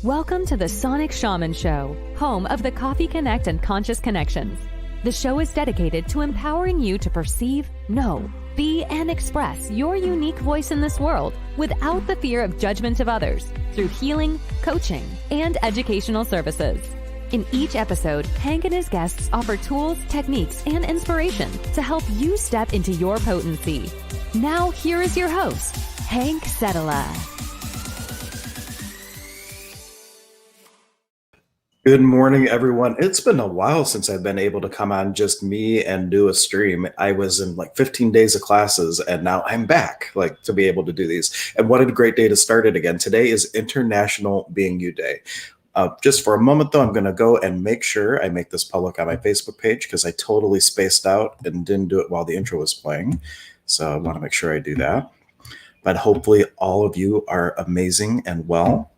Welcome to the Sonic Shaman Show, home of the Coffee Connect and Conscious Connections. The show is dedicated to empowering you to perceive, know, be, and express your unique voice in this world without the fear of judgment of others through healing, coaching, and educational services. In each episode, Hank and his guests offer tools, techniques, and inspiration to help you step into your potency. Now, here is your host, Hank Settela. Good morning, everyone. It's been a while since I've been able to come on just me and do a stream. I was in like 15 days of classes, and now I'm back to be able to do these. And what a great day to start it again. Today is International Being You Day. Just for a moment, though, I'm going to go and make sure I make this public on my Facebook page because I totally spaced out and didn't do it while the intro was playing. So I want to make sure I do that. But hopefully all of you are amazing and well.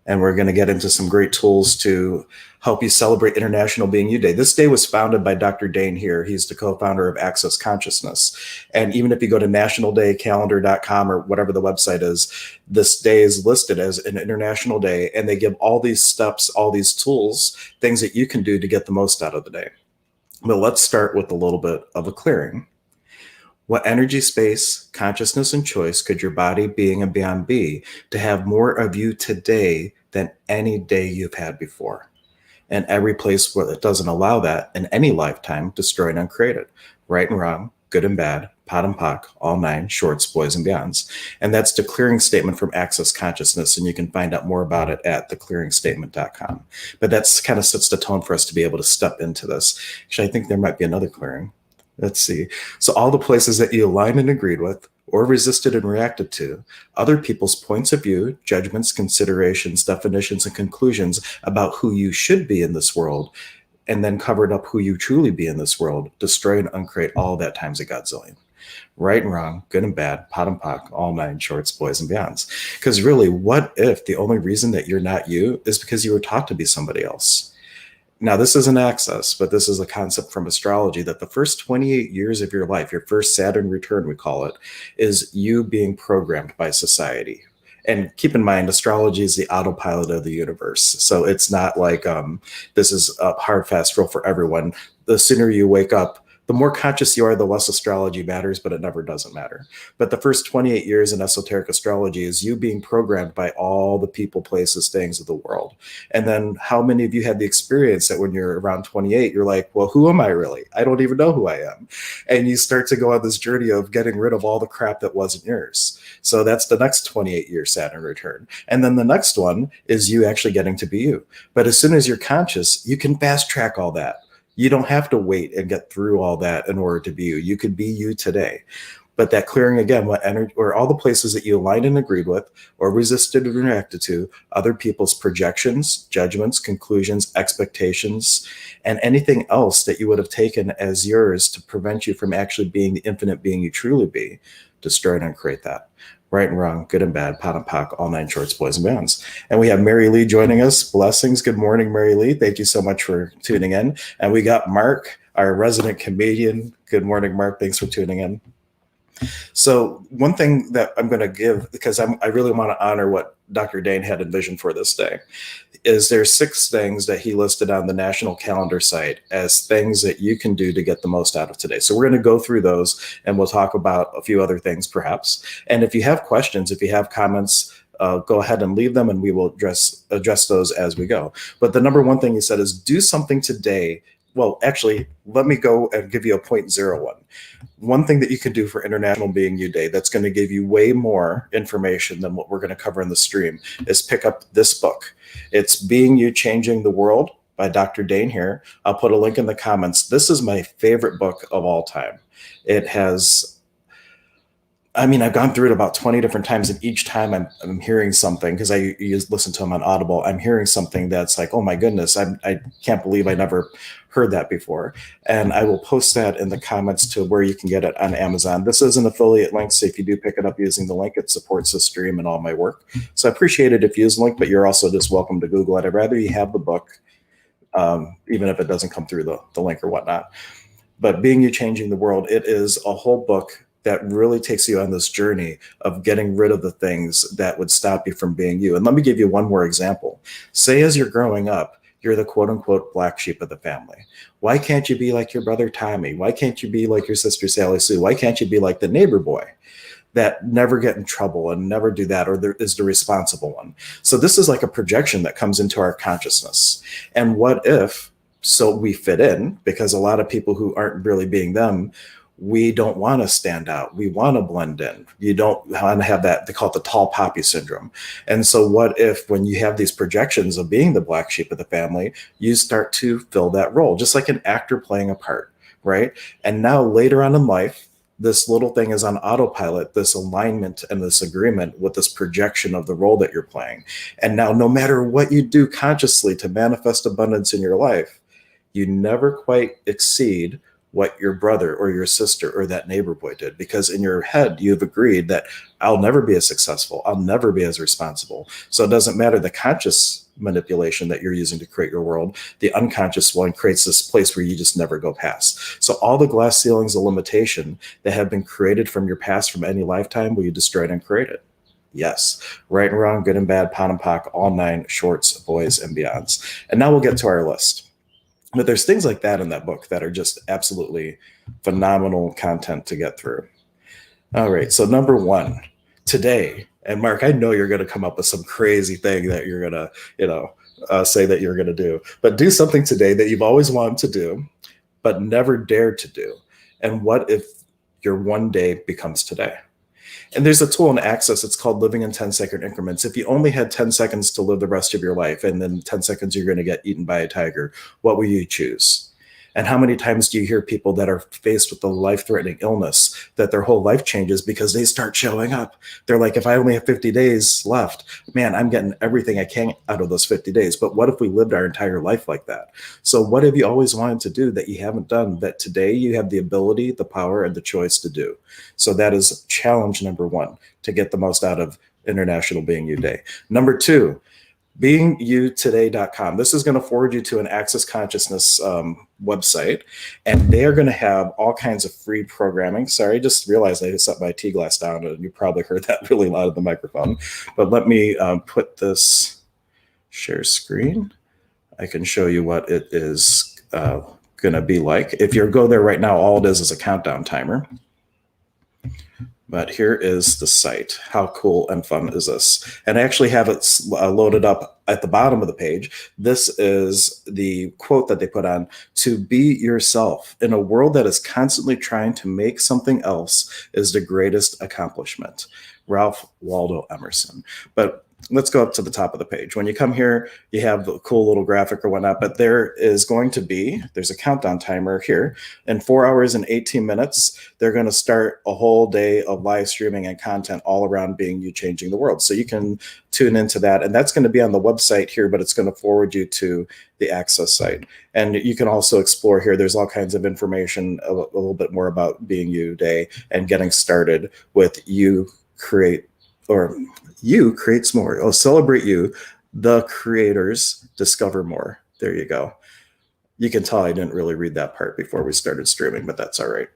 And we're going to get into some great tools to help you celebrate International Being You Day. This day was founded by Dr. Dain Heer. He's the co-founder of Acces Consciousness. And even if you go to nationaldaycalendar.com or whatever the website is, this day is listed as an international day. And they give all these steps, all these tools, things that you can do to get the most out of the day. But let's start with a little bit of a clearing. What energy, space, consciousness, and choice could your body, being, and beyond be to have more of you today than any day you've had before? And every place where it doesn't allow that in any lifetime, destroy and uncreate it. Right and wrong, good and bad, pot and pock, all nine, shorts, boys, and beyonds. And that's the clearing statement from Acces Consciousness. And you can find out more about it at theclearingstatement.com. But that's kind of sets the tone for us to be able to step into this. Actually, I think there might be another clearing. Let's see. So all the places that you aligned and agreed with or resisted and reacted to, other people's points of view, judgments, considerations, definitions, and conclusions about who you should be in this world, and then covered up who you truly be in this world, destroy and uncreate all that times a godzillion. Right and wrong, good and bad, pot and pock, all nine, shorts, boys, and beyonds. Because really, what if the only reason that you're not you is because you were taught to be somebody else? Now, this isn't Access, but this is a concept from astrology that the first 28 years of your life, your first Saturn return, we call it, is you being programmed by society. And keep in mind, astrology is the autopilot of the universe. So it's not like this is a hard, fast rule for everyone. The sooner you wake up, the more conscious you are, the less astrology matters, but it never doesn't matter. But the first 28 years in esoteric astrology is you being programmed by all the people, places, things of the world. And then how many of you had the experience that when you're around 28, you're like, well, who am I really? I don't even know who I am. And you start to go on this journey of getting rid of all the crap that wasn't yours. So that's the next 28-year Saturn return. And then the next one is you actually getting to be you. But as soon as you're conscious, you can fast track all that. You don't have to wait and get through all that in order to be you. You could be you today. But that clearing again, what energy or all the places that you aligned and agreed with or resisted and reacted to, other people's projections, judgments, conclusions, expectations, and anything else that you would have taken as yours to prevent you from actually being the infinite being you truly be, destroy and uncreate that. Right and wrong, good and bad, pot and pock, all nine, shorts, boys, and beyonds. And we have Mary Lee joining us. Blessings. Good morning, Mary Lee. Thank you so much for tuning in. And we got Mark, our resident comedian. Good morning, Mark. Thanks for tuning in. So one thing that I'm going to give, because I really want to honor what Dr. Dain had envisioned for this day, is there's 6 things that he listed on the national calendar site as things that you can do to get the most out of today. So we're going to go through those and we'll talk about a few other things perhaps. And if you have questions, if you have comments, go ahead and leave them and we will address those as we go. But the number one thing he said is do something today. Well, actually, let me go and give you a 0.01. One thing that you can do for International Being You Day that's going to give you way more information than what we're going to cover in the stream is pick up this book. It's Being You, Changing the World by Dr. Dain Heer. I'll put a link in the comments. This is my favorite book of all time. It has, I've gone through it about 20 different times, and each time I'm hearing something, because I listen to them on Audible, I'm hearing something that's like, oh my goodness, I can't believe I never heard that before. And I will post that in the comments to where you can get it on Amazon. This is an affiliate link, so if you do pick it up using the link, it supports the stream and all my work. So I appreciate it if you use the link, but you're also just welcome to Google it. I'd rather you have the book, even if it doesn't come through the link or whatnot. But Being You, Changing the World, it is a whole book that really takes you on this journey of getting rid of the things that would stop you from being you. And let me give you one more example. Say as you're growing up, you're the quote unquote black sheep of the family. Why can't you be like your brother Tommy? Why can't you be like your sister Sally Sue? Why can't you be like the neighbor boy that never get in trouble and never do that, or there is the responsible one? So this is like a projection that comes into our consciousness. And what if, so we fit in, because a lot of people who aren't really being them, we don't want to stand out. We want to blend in. You don't want to have that, they call it the tall poppy syndrome. And so what if, when you have these projections of being the black sheep of the family, you start to fill that role, just like an actor playing a part, right? And now later on in life, this little thing is on autopilot, this alignment and this agreement with this projection of the role that you're playing. And now no matter what you do consciously to manifest abundance in your life, you never quite exceed what your brother or your sister or that neighbor boy did, because in your head you've agreed that I'll never be as successful, I'll never be as responsible. So it doesn't matter the conscious manipulation that you're using to create your world, the unconscious one creates this place where you just never go past. So all the glass ceilings of limitation that have been created from your past, from any lifetime, will you destroy it and create it? Yes. Right and wrong, good and bad, pot and pock, all nine shorts, boys and beyonds. And now we'll get to our list. But there's things like that in that book that are just absolutely phenomenal content to get through. All right. So number one, today, and Mark, I know you're going to come up with some crazy thing that you're going to, say that you're going to do, but do something today that you've always wanted to do, but never dared to do. And what if your one day becomes today? And there's a tool in Acces, it's called living in 10-second increments. If you only had 10 seconds to live the rest of your life, and then 10 seconds you're going to get eaten by a tiger, what will you choose? And how many times do you hear people that are faced with a life-threatening illness that their whole life changes because they start showing up? They're like, if I only have 50 days left, man, I'm getting everything I can out of those 50 days. But what if we lived our entire life like that? So what have you always wanted to do that you haven't done, that today you have the ability, the power, and the choice to do? So that is challenge number one, to get the most out of International Being You Day. Number two, beingyoutoday.com. This is going to forward you to an Acces Consciousness website, and they are going to have all kinds of free programming. Sorry, I just realized I set my tea glass down, and you probably heard that really loud in the microphone. But let me put this share screen. I can show you what it is going to be like. If you go there right now, all it is a countdown timer. But here is the site. How cool and fun is this? And I actually have it loaded up at the bottom of the page. This is the quote that they put on: to be yourself in a world that is constantly trying to make something else is the greatest accomplishment. Ralph Waldo Emerson. But let's go up to the top of the page. When you come here, you have the cool little graphic or whatnot, but there's a countdown timer here. In 4 hours and 18 minutes, they're going to start a whole day of live streaming and content all around being you, changing the world. So you can tune into that. And that's going to be on the website here, but it's going to forward you to the Acces site. And you can also explore here. There's all kinds of information, a little bit more about Being You Day and getting started with You Creates More. Oh, celebrate you, the creators discover more. There you go. You can tell I didn't really read that part before we started streaming, but that's all right.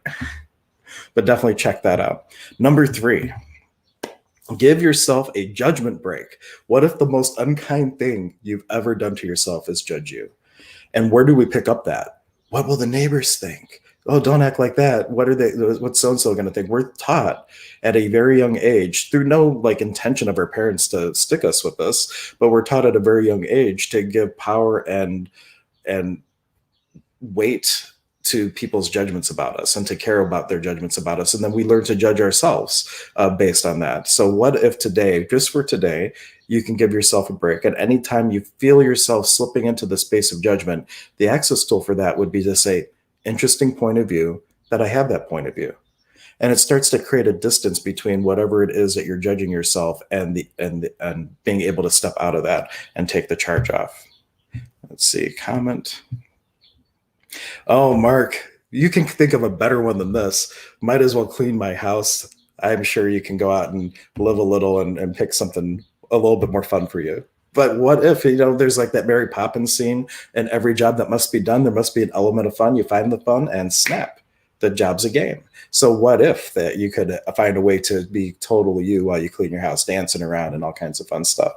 But definitely check that out. Number three, give yourself a judgment break. What if the most unkind thing you've ever done to yourself is judge you? And where do we pick up that? What will the neighbors think? Oh, don't act like that. What's so-and-so going to think? We're taught at a very young age, through no intention of our parents to stick us with this, but we're taught at a very young age to give power and weight to people's judgments about us and to care about their judgments about us. And then we learn to judge ourselves based on that. So what if today, just for today, you can give yourself a break? And anytime you feel yourself slipping into the space of judgment, the Acces tool for that would be to say, interesting point of view, that I have that point of view. And it starts to create a distance between whatever it is that you're judging yourself and being able to step out of that and take the charge off. Let's see, comment. Oh, Mark, you can think of a better one than this. Might as well clean my house. I'm sure you can go out and live a little and pick something a little bit more fun for you. But what if, there's that Mary Poppins scene, and every job that must be done, there must be an element of fun. You find the fun and snap, the job's a game. So what if that you could find a way to be totally you while you clean your house, dancing around and all kinds of fun stuff.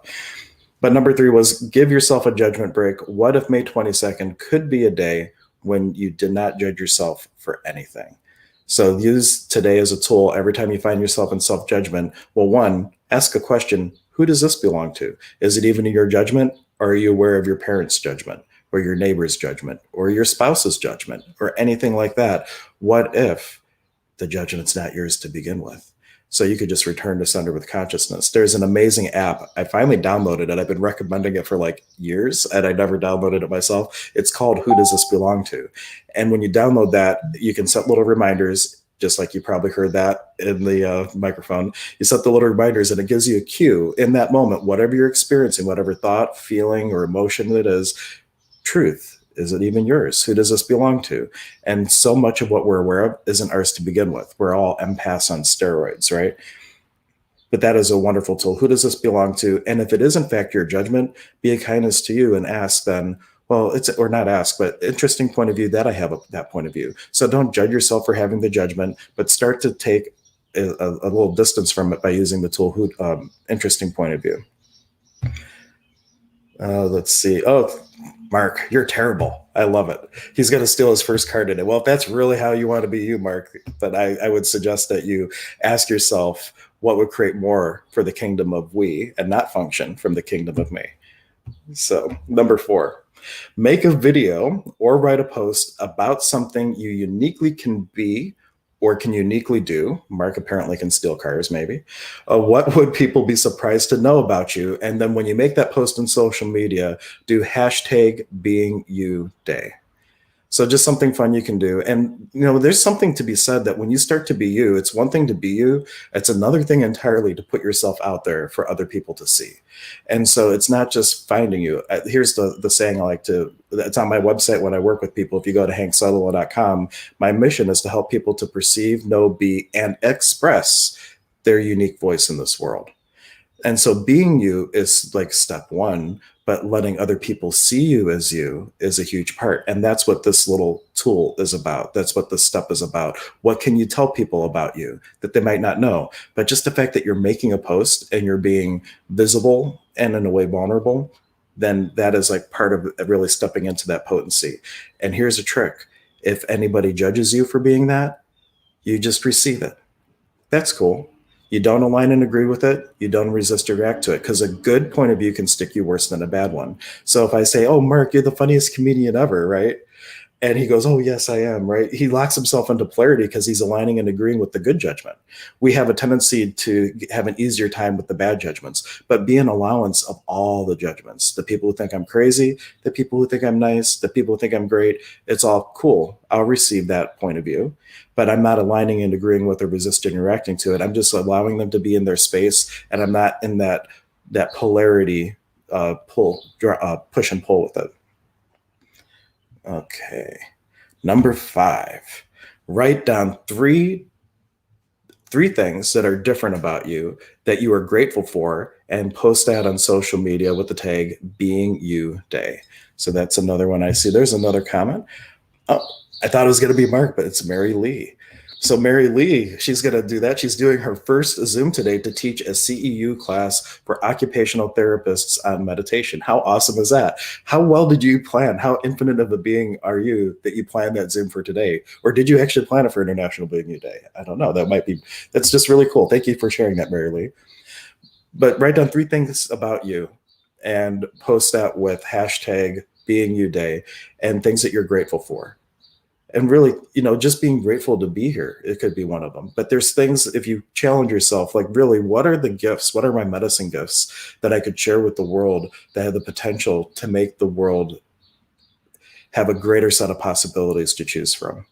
But number 3 was give yourself a judgment break. What if May 22nd could be a day when you did not judge yourself for anything? So use today as a tool every time you find yourself in self-judgment. Well, one, ask a question. Who does this belong to? Is it even your judgment? Or are you aware of your parents' judgment or your neighbor's judgment or your spouse's judgment or anything like that? What if the judgment's not yours to begin with? So you could just return to center with consciousness. There's an amazing app. I finally downloaded it. I've been recommending it for like years and I never downloaded it myself. It's called Who Does This Belong To? And when you download that, you can set little reminders, just like you probably heard that in the microphone. You set the little reminders and it gives you a cue in that moment, whatever you're experiencing, whatever thought, feeling, or emotion it is, truth. Is it even yours? Who does this belong to? And so much of what we're aware of isn't ours to begin with. We're all empaths on steroids, right? But that is a wonderful tool. Who does this belong to? And if it is in fact your judgment, be a kindness to you and ask then, well, or not ask, but interesting point of view that I have that point of view. So don't judge yourself for having the judgment, but start to take a little distance from it by using the tool, interesting point of view. Let's see. Oh, Mark, you're terrible. I love it. He's going to steal his first card in it. Well, if that's really how you want to be you, Mark, then I would suggest that you ask yourself what would create more for the kingdom of we and not function from the kingdom of me. So number 4, make a video or write a post about something you uniquely can be or can uniquely do. Mark apparently can steal cars, maybe. What would people be surprised to know about you? And then when you make that post on social media, do hashtag being you day. So just something fun you can do. And, there's something to be said that when you start to be you, it's one thing to be you. It's another thing entirely to put yourself out there for other people to see. And so it's not just finding you. Here's the saying I like to, it's on my website when I work with people. If you go to hanksutherland.com, my mission is to help people to perceive, know, be, and express their unique voice in this world. And so being you is like step 1, but letting other people see you as you is a huge part. And that's what this little tool is about. That's what this step is about. What can you tell people about you that they might not know? But just the fact that you're making a post and you're being visible and in a way vulnerable, then that is like part of really stepping into that potency. And here's a trick. If anybody judges you for being that, you just receive it. That's cool. You don't align and agree with it. You don't resist or react to it, because a good point of view can stick you worse than a bad one. So if I say, oh, Mark, you're the funniest comedian ever, right? And he goes, oh, yes, I am, right? He locks himself into polarity because he's aligning and agreeing with the good judgment. We have a tendency to have an easier time with the bad judgments, but be an allowance of all the judgments. The people who think I'm crazy, the people who think I'm nice, the people who think I'm great, it's all cool. I'll receive that point of view, but I'm not aligning and agreeing with or resisting or reacting to it. I'm just allowing them to be in their space, and I'm not in that polarity push and pull with it. Okay. Number 5, write down three things that are different about you that you are grateful for, and post that on social media with the tag being you day. So that's another one I see. There's another comment. Oh, I thought it was going to be Mark, but it's Mary Lee. So Mary Lee, she's going to do that. She's doing her first Zoom today to teach a CEU class for occupational therapists on meditation. How awesome is that? How well did you plan? How infinite of a being are you that you planned that Zoom for today? Or did you actually plan it for International Being You Day? I don't know. That's just really cool. Thank you for sharing that, Mary Lee. But write down 3 things about you and post that with hashtag being you day and things that you're grateful for. And really, just being grateful to be here, it could be one of them. But there's things, if you challenge yourself, like really, what are the gifts? What are my medicine gifts that I could share with the world that have the potential to make the world have a greater set of possibilities to choose from?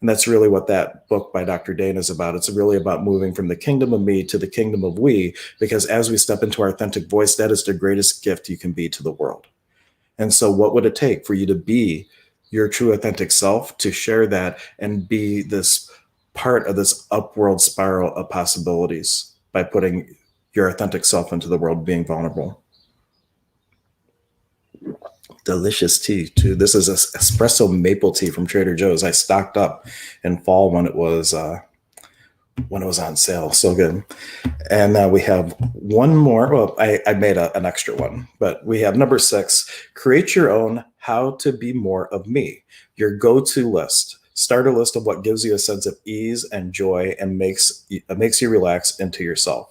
And that's really what that book by Dr. Dain is about. It's really about moving from the kingdom of me to the kingdom of we, because as we step into our authentic voice, that is the greatest gift you can be to the world. And so what would it take for you to be your true authentic self, to share that and be this part of this upward spiral of possibilities by putting your authentic self into the world, being vulnerable? Delicious tea too. This is espresso maple tea from Trader Joe's. I stocked up in fall when it was on sale. So good. And we have one more. Well, I made an extra one, but we have number 6. Create your own how to be more of me. Your go-to list. Start a list of what gives you a sense of ease and joy and makes you relax into yourself.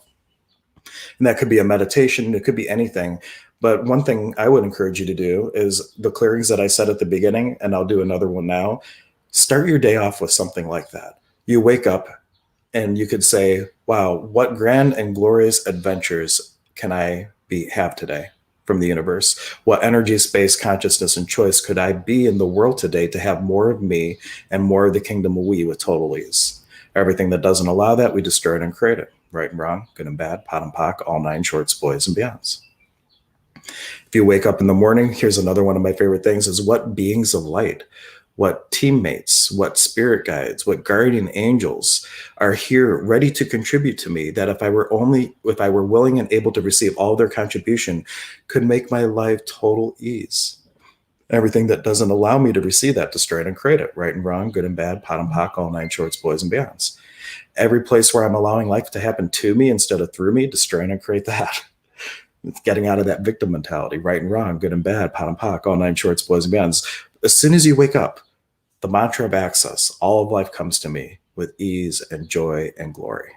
And that could be a meditation. It could be anything. But one thing I would encourage you to do is the clearings that I said at the beginning, and I'll do another one now. Start your day off with something like that. You wake up and you could say, wow, what grand and glorious adventures can I have today from the universe? What energy, space, consciousness, and choice could I be in the world today to have more of me and more of the kingdom of we with total ease? Everything that doesn't allow that, we destroy it and create it. Right and wrong, good and bad, pot and pock, all 9 shorts, boys and beyonds. If you wake up in the morning, here's another one of my favorite things is what beings of light, what teammates, what spirit guides, what guardian angels are here ready to contribute to me that if I were willing and able to receive all their contribution could make my life total ease. Everything that doesn't allow me to receive that, destroy it and create it. Right and wrong, good and bad, pot and pock, all 9 shorts, boys and beyonds. Every place where I'm allowing life to happen to me instead of through me, destroy and create that. It's getting out of that victim mentality, right and wrong, good and bad, pot and pock, all 9 shorts, boys and beyonds. As soon as you wake up, the mantra of access, all of life comes to me with ease and joy and glory.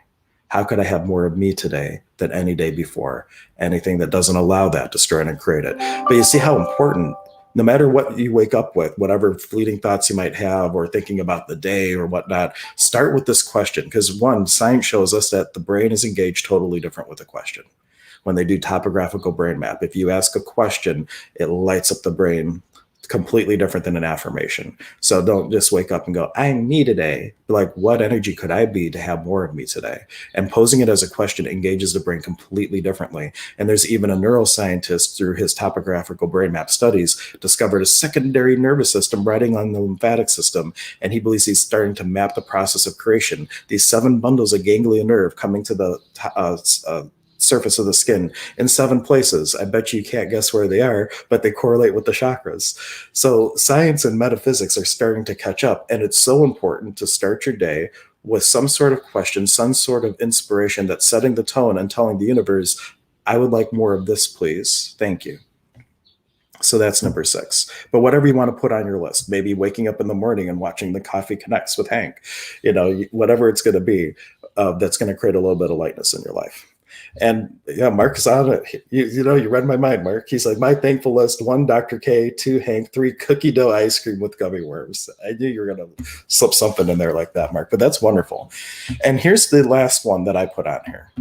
How could I have more of me today than any day before? Anything that doesn't allow that, destroy it and create it. But you see how important, no matter what you wake up with, whatever fleeting thoughts you might have or thinking about the day or whatnot, start with this question. Because one, science shows us that the brain is engaged totally different with a question. When they do topographical brain map, if you ask a question, it lights up the brain completely different than an affirmation. So don't just wake up and go, I'm me today. Like, what energy could I be to have more of me today? And posing it as a question engages the brain completely differently. And there's even a neuroscientist through his topographical brain map studies discovered a secondary nervous system riding on the lymphatic system. And he believes he's starting to map the process of creation. These 7 bundles of ganglion nerve coming to the surface of the skin in 7 places. I bet you can't guess where they are, but they correlate with the chakras. So science and metaphysics are starting to catch up, and it's so important to start your day with some sort of question, some sort of inspiration that's setting the tone and telling the universe, I would like more of this, please. Thank you. So that's number 6. But whatever you want to put on your list, maybe waking up in the morning and watching the Coffee Connects with Hank, whatever it's going to be, that's going to create a little bit of lightness in your life. And yeah, Mark is on it. You read my mind, Mark. He's like, my thankful list: 1, Dr. K, 2, Hank, 3, cookie dough ice cream with gummy worms. I knew you were going to slip something in there like that, Mark, but that's wonderful. And here's the last one that I put on here.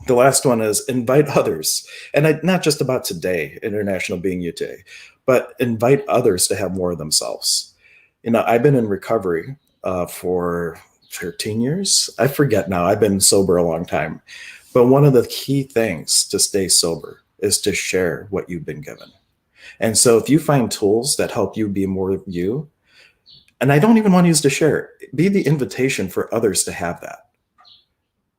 The last one is invite others. And not just about today, International Being You Day, but invite others to have more of themselves. I've been in recovery for 13 years. I forget now. I've been sober a long time. But one of the key things to stay sober is to share what you've been given. And so if you find tools that help you be more you, and I don't even want to use to share, be the invitation for others to have that.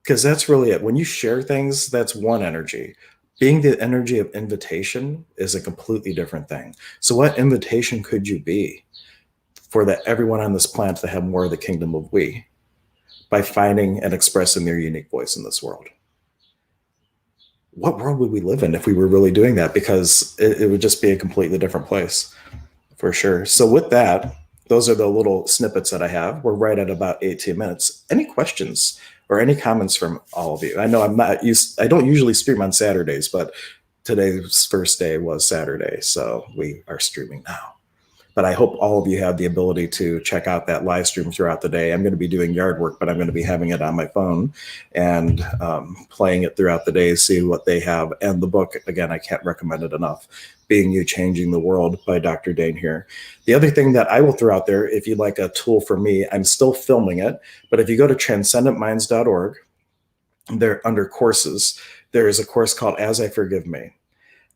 Because that's really it. When you share things, that's one energy. Being the energy of invitation is a completely different thing. So what invitation could you be for everyone on this planet to have more of the kingdom of we by finding and expressing their unique voice in this world? What world would we live in if we were really doing that? Because it would just be a completely different place, for sure. So with that, those are the little snippets that I have. We're right at about 18 minutes. Any questions or any comments from all of you? I know I don't usually stream on Saturdays, but today's first day was Saturday, so we are streaming now. But I hope all of you have the ability to check out that live stream throughout the day. I'm going to be doing yard work, but I'm going to be having it on my phone and playing it throughout the day, see what they have. And the book, again, I can't recommend it enough, Being You, Changing the World by Dr. Dain Heer. The other thing that I will throw out there, if you'd like a tool for me, I'm still filming it, but if you go to transcendentminds.org, there under courses, there is a course called As I Forgive Me.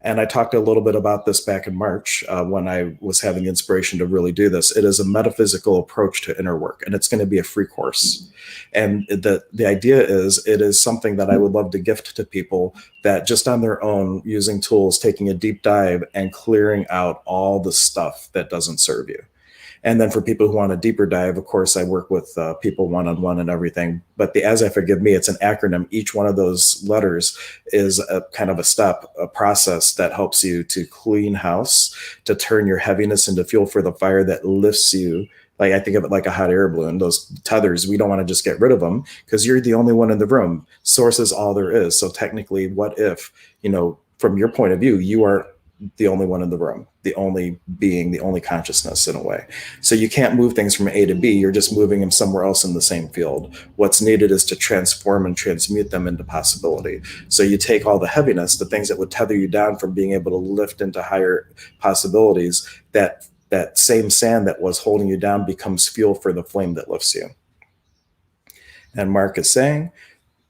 And I talked a little bit about this back in March when I was having inspiration to really do this. It is a metaphysical approach to inner work, and it's going to be a free course. And the idea is it is something that I would love to gift to people that just on their own, using tools, taking a deep dive and clearing out all the stuff that doesn't serve you. And then for people who want a deeper dive, of course, I work with people one-on-one and everything. But the As I Forgive Me, it's an acronym. Each one of those letters is a kind of a step, a process that helps you to clean house, to turn your heaviness into fuel for the fire that lifts you. Like I think of it like a hot air balloon. Those tethers, we don't want to just get rid of them because you're the only one in the room. Source is all there is. So technically, what if, from your point of view, you are the only one in the room, the only being, the only consciousness in a way. So you can't move things from A to B. You're just moving them somewhere else in the same field. What's needed is to transform and transmute them into possibility. So you take all the heaviness, the things that would tether you down from being able to lift into higher possibilities, that same sand that was holding you down becomes fuel for the flame that lifts you. And Mark is saying,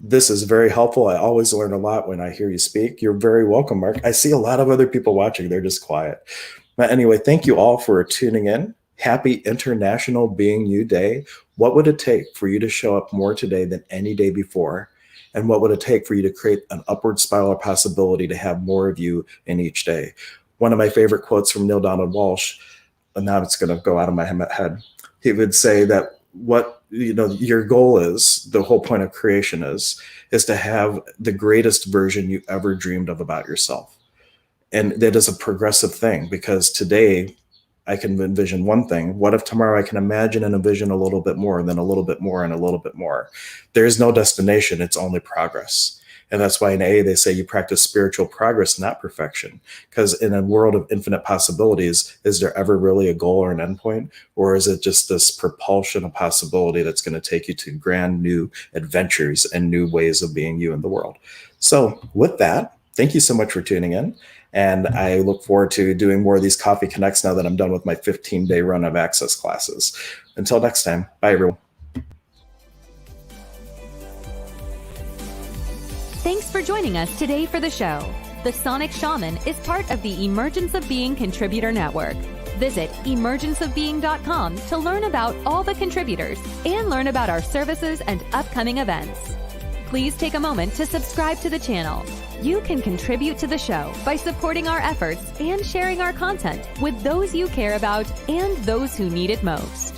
this is very helpful. I always learn a lot when I hear you speak. You're very welcome, Mark. I see a lot of other people watching. They're just quiet. But anyway, thank you all for tuning in. Happy International Being You Day. What would it take for you to show up more today than any day before? And what would it take for you to create an upward spiral of possibility to have more of you in each day? One of my favorite quotes from Neil Donald Walsh, and now it's going to go out of my head. He would say that what your goal is, the whole point of creation is to have the greatest version you ever dreamed of about yourself. And that is a progressive thing, because today I can envision one thing. What if tomorrow I can imagine and envision a little bit more, and then a little bit more and a little bit more? There is no destination. It's only progress. And that's why in AA, they say you practice spiritual progress, not perfection. Because in a world of infinite possibilities, is there ever really a goal or an endpoint? Or is it just this propulsion of possibility that's going to take you to grand new adventures and new ways of being you in the world? So with that, thank you so much for tuning in. And I look forward to doing more of these Coffee Connects now that I'm done with my 15-day run of Access classes. Until next time, bye everyone. Thanks for joining us today for the show. The Sonic Shaman is part of the Emergence of Being Contributor Network. Visit emergenceofbeing.com to learn about all the contributors and learn about our services and upcoming events. Please take a moment to subscribe to the channel. You can contribute to the show by supporting our efforts and sharing our content with those you care about and those who need it most.